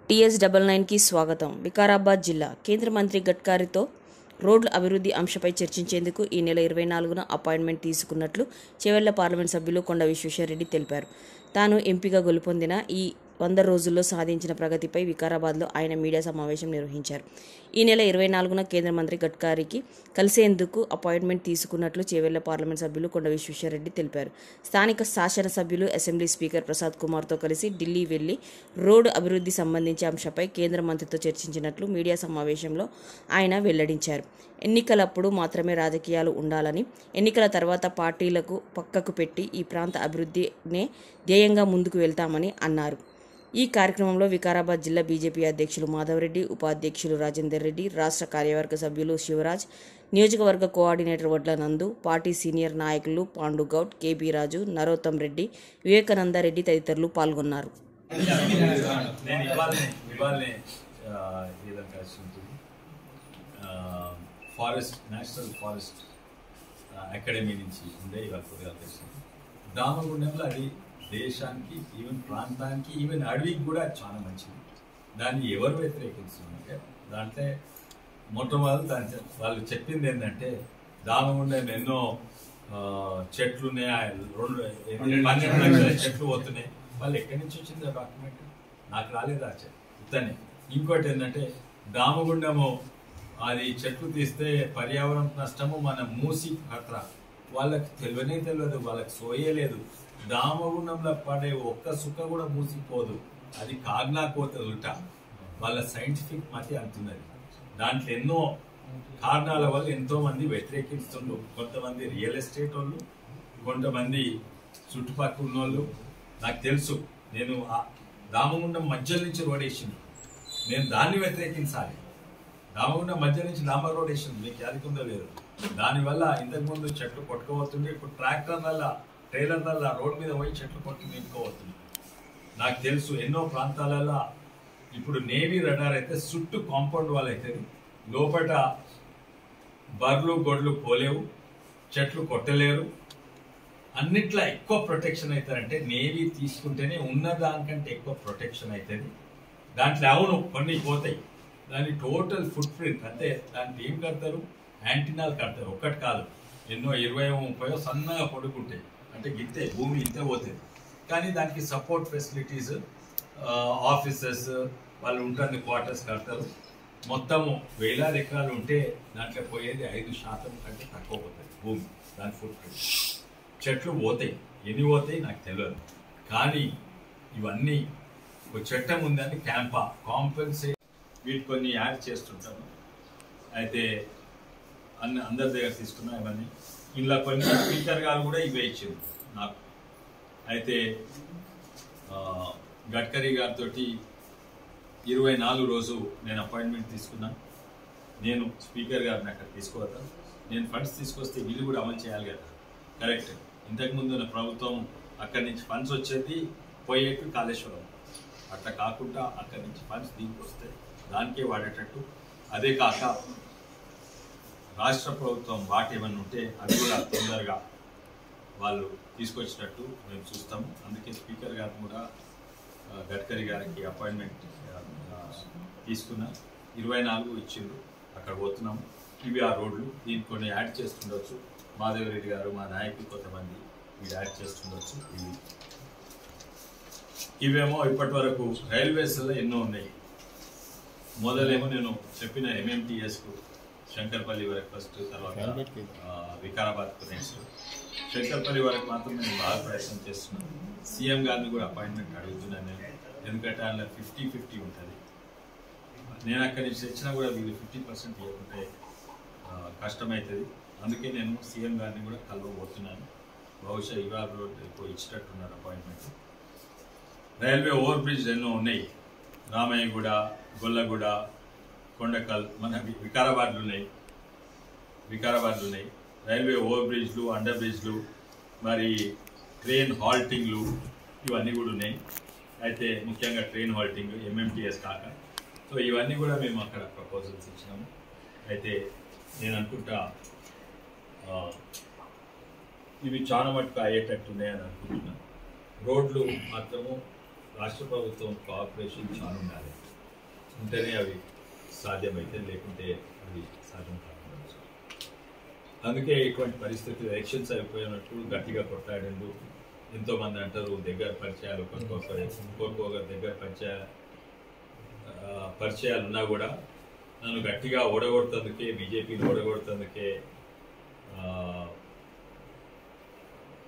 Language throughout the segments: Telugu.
TS99కి స్వాగతం. వికారాబాద్ జిల్లా కేంద్ర మంత్రి గడ్కరీతో రోడ్ల అభివృద్ధి అంశంపై చర్చించేందుకు ఈ నెల 24న అపాయింట్మెంట్ తీసుకున్నట్లు చేవెళ్ల పార్లమెంట్ సభ్యులు కొండ విశ్వేశ్వరరెడ్డి తెలిపారు. తాను ఎంపీగా గెలుపొందిన ఈ 100 రోజుల్లో సాధించిన ప్రగతిపై వికారాబాద్లో ఆయన మీడియా సమావేశం నిర్వహించారు. ఈ నెల 24న కేంద్ర మంత్రి గడ్కరీకి కలిసేందుకు అపాయింట్మెంట్ తీసుకున్నట్లు చేవెళ్ల పార్లమెంట్ సభ్యులు కొండ విశ్వేశ్వరరెడ్డి తెలిపారు. స్థానిక శాసనసభ్యులు అసెంబ్లీ స్పీకర్ ప్రసాద్ కుమార్తో కలిసి ఢిల్లీ వెళ్లి రోడ్డు అభివృద్ధి సంబంధించి అంశంపై కేంద్ర మంత్రితో చర్చించినట్లు మీడియా సమావేశంలో ఆయన వెల్లడించారు. ఎన్నికలప్పుడు మాత్రమే రాజకీయాలు ఉండాలని, ఎన్నికల తర్వాత పార్టీలకు పక్కకు పెట్టి ఈ ప్రాంత అభివృద్ధినే ధ్యేయంగా ముందుకు వెళ్తామని అన్నారు. ఈ కార్యక్రమంలో వికారాబాద్ జిల్లా బీజేపీ అధ్యక్షులు మాధవరెడ్డి, ఉపాధ్యక్షులు రాజేందర్ రెడ్డి, రాష్ట్ర కార్యవర్గ సభ్యులు శివరాజ్, నియోజకవర్గ కోఆర్డినేటర్ వడ్ల నందు, పార్టీ సీనియర్ నాయకులు పాండుగౌడ్, కేబీ రాజు, నరోత్తం రెడ్డి, వివేకానంద రెడ్డి తదితరులు పాల్గొన్నారు. నేషనల్ ఫారెస్ట్ అకాడమీ నుంచి ఉండే ఇవాళ కొద్దిగా తెలిసింది. దామగుండంలో అది దేశానికి, ఈవెన్ ప్రాంతానికి, ఈవెన్ అడవికి కూడా చాలా మంచిది. దాన్ని ఎవరు వ్యతిరేకిస్తున్నారంటే దాంట్లో మొట్టమొదటి వాళ్ళు చెప్పింది ఏంటంటే దామగుండం ఎన్నో చెట్లు ఉన్నాయి, 12 లక్షల చెట్లు పోతున్నాయి. వాళ్ళు ఎక్కడి నుంచి వచ్చింది ఆ డాక్యుమెంట్? నాకు రాలేదు ఆ చెప్తానే. ఇంకోటి ఏంటంటే దామగుండము అది చెట్లు తీస్తే పర్యావరణ నష్టము, మన మూసి ఖతరా. వాళ్ళకి తెలియదు, వాళ్ళకి సోయలేదు. దామగుండంలో పడే ఒక్క సుక్క కూడా మూసిపోదు, అది కాగ్నాపోతుంది ఉల్టా. వాళ్ళ సైంటిఫిక్ మతి అంటున్నది. దాంట్లో ఎన్నో కారణాల వల్ల ఎంతో మంది వ్యతిరేకిస్తుండ్రు. కొంతమంది రియల్ ఎస్టేట్ వాళ్ళు, కొంతమంది చుట్టుపక్కల ఉన్న వాళ్ళు. నాకు తెలుసు, నేను దామగుండం మధ్య నుంచి రోడ్ వేసింది, నేను దాన్ని వ్యతిరేకించాలి. దామగుండం మధ్య నుంచి డాంబర్ రోడ్ వేసింది, మీకు యాదకుందో లేదు. దానివల్ల ఇంతకుముందు చెట్లు కొట్టుకోవస్తుంది, ఇప్పుడు ట్రాక్టర్ వల్ల, ట్రైలర్ వల్ల రోడ్ మీద పోయి చెట్లు కొట్టి నింపుకోవస్తుంది. నాకు తెలుసు ఎన్నో ప్రాంతాలలో ఇప్పుడు నేవీ రడార్ అయితే చుట్టూ కాంపౌండ్ వాల్ అవుతుంది, లోపల బర్లు గొడ్లు పోలేవు, చెట్లు కొట్టలేరు. అన్నిట్లో ఎక్కువ ప్రొటెక్షన్ అవుతారంటే నేవీ తీసుకుంటేనే ఉన్న దానికంటే ఎక్కువ ప్రొటెక్షన్ అవుతుంది. దాంట్లో అవును కొన్ని పోతాయి, దాని టోటల్ ఫుట్ ప్రింట్ అంటే దానికి ఏం కడతారు, యాంటీనాలు కడతారు. ఒక్కటి కాదు, ఎన్నో 20-30 సన్నగా పడుకుంటాయి. అంటే గిత్తే భూమి ఇంతే పోతుంది. కానీ దానికి సపోర్ట్ ఫెసిలిటీస్, ఆఫీసెస్ వాళ్ళు ఉంటుంది, క్వార్టర్స్ కడతారు. మొత్తము 1000 ఎకరాలు ఉంటే దాంట్లో పోయేది 5% కంటే తక్కువ పోతుంది భూమి, దాని ఫుట్ ప్రింట్. చెట్లు పోతాయి, ఎన్ని పోతాయి నాకు తెలియదు. కానీ ఇవన్నీ ఒక చట్టం ఉందని కాంపెన్సేట్ వీటి కొన్ని యాడ్ చేస్తుంటాను. అయితే అందరి దగ్గర తీసుకున్నా ఇవన్నీ. ఇలా కొన్ని స్పీకర్ గారు కూడా ఇవే ఇచ్చింది నాకు. అయితే గడ్కరీ గారితో 24 రోజు నేను అపాయింట్మెంట్ తీసుకున్నాను. నేను స్పీకర్ గారిని అక్కడ తీసుకోవద్దాను. నేను ఫండ్స్ తీసుకొస్తే వీళ్ళు కూడా అమలు చేయాలి కదా, కరెక్ట్. ఇంతకుముందు ఉన్న ప్రభుత్వం అక్కడి నుంచి ఫండ్స్ వచ్చేది పోయేట్టు కాళేశ్వరం, అట్లా కాకుండా అక్కడి నుంచి ఫండ్స్ దీనికి వస్తే దానికే వాడేటట్టు. అదే కాక రాష్ట్ర ప్రభుత్వం వాటి ఏమన్నా ఉంటే అది కూడా తొందరగా వాళ్ళు తీసుకొచ్చినట్టు మేము చూస్తాము. అందుకే స్పీకర్ గారు కూడా గడ్కరీ గారికి అపాయింట్మెంట్ తీసుకున్నా. 24 ఇచ్చిండ్రు, అక్కడ పోతున్నాము. ఇవి ఆ రోడ్లు, దీన్ని కొన్ని యాడ్ చేస్తుండొచ్చు. మాధవరెడ్డి గారు, మా నాయకులు కొంతమంది ఇవి యాడ్ చేస్తుండొచ్చు. ఇవేమో ఇప్పటి వరకు రైల్వేస్లో ఎన్నో ఉన్నాయి. మొదలేమో నేను చెప్పిన MMTSకు శంకర్పల్లి వరకు ఫస్ట్, తర్వాత వికారాబాద్కు నెక్స్ట్. శంకర్పల్లి వరకు మాత్రం నేను బాగా ప్రయత్నం చేస్తున్నాను. సీఎం గారిని కూడా అపాయింట్మెంట్ అడుగుతున్నాను నేను, ఎందుకంటే అందులో 50-50 ఉంటుంది. నేను అక్కడి నుంచి తెచ్చినా కూడా వీళ్ళు 50% ఇవ్వకుంటే కష్టమవుతుంది. అందుకే నేను సీఎం గారిని కూడా కలవబోతున్నాను. బహుశా ఇవాళ రోజు ఇచ్చినట్టున్నారు అపాయింట్మెంట్. రైల్వే ఓవర్ బ్రిడ్జ్ ఎన్నో ఉన్నాయి, రామయ్యగూడ, గొల్లగూడ, కొండకల్, మన వికారాబాద్లు ఉన్నాయి. రైల్వే ఓవర్ బ్రిడ్జ్లు, అండర్ బ్రిడ్జ్లు, మరి ట్రైన్ హాల్టింగ్లు ఇవన్నీ కూడా ఉన్నాయి. అయితే ముఖ్యంగా ట్రైన్ హాల్టింగ్ MMTS కాక. సో ఇవన్నీ కూడా మేము అక్కడ ప్రపోజల్స్ ఇచ్చినాము. అయితే నేను అనుకుంటా ఇవి చాలా మటుకు అయ్యేటట్టు ఉన్నాయని అనుకుంటున్నాను. రోడ్లు మాత్రము రాష్ట్ర ప్రభుత్వం కోఆపరేషన్ చాలా ఉండాలి. ఉంటేనే అవి సాధ్యమైతే, లేకుంటే అవి సాధ్యం కాకపోవచ్చు. అందుకే ఇటువంటి పరిస్థితులు ఎలక్షన్స్ అయిపోయినప్పుడు గట్టిగా కొట్లాడిండు. ఎంతోమంది అంటారు దగ్గర పరిచయాలు, కోరుకోగా దగ్గర పరిచయాలు ఉన్నా కూడా నన్ను గట్టిగా ఓడగొడుతుందుకే, బీజేపీని ఓడగొడుతుందుకే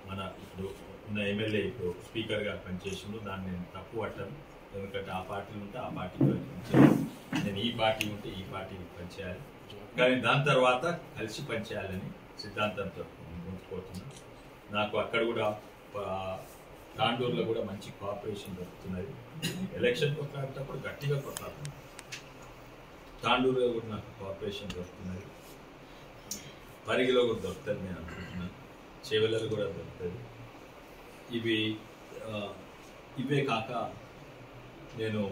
మన ఇప్పుడు ఉన్న ఎమ్మెల్యే ఇప్పుడు స్పీకర్గా పనిచేసిండు. దాన్ని నేను తప్పు పట్టాను. ఎందుకంటే ఆ పార్టీలు ఉంటే ఆ పార్టీకి పనిచేయాలి, నేను ఈ పార్టీ ఉంటే ఈ పార్టీకి పనిచేయాలి. కానీ దాని తర్వాత కలిసి పనిచేయాలని సిద్ధాంతంతో ముందుకుపోతున్నాను. నాకు అక్కడ కూడా తాండూరులో కూడా మంచి కోఆపరేషన్ దొరుకుతున్నది. ఎలక్షన్ కొట్లాడేటప్పుడు గట్టిగా కొట్లాడుతున్నాను. తాండూరులో కూడా నాకు కోఆపరేషన్ దొరుకుతున్నది. పరిగిలో కూడా దొరుకుతుంది నేను అనుకుంటున్నాను. చేవెళ్ళలో కూడా దొరుకుతుంది. ఇవే కాక నేను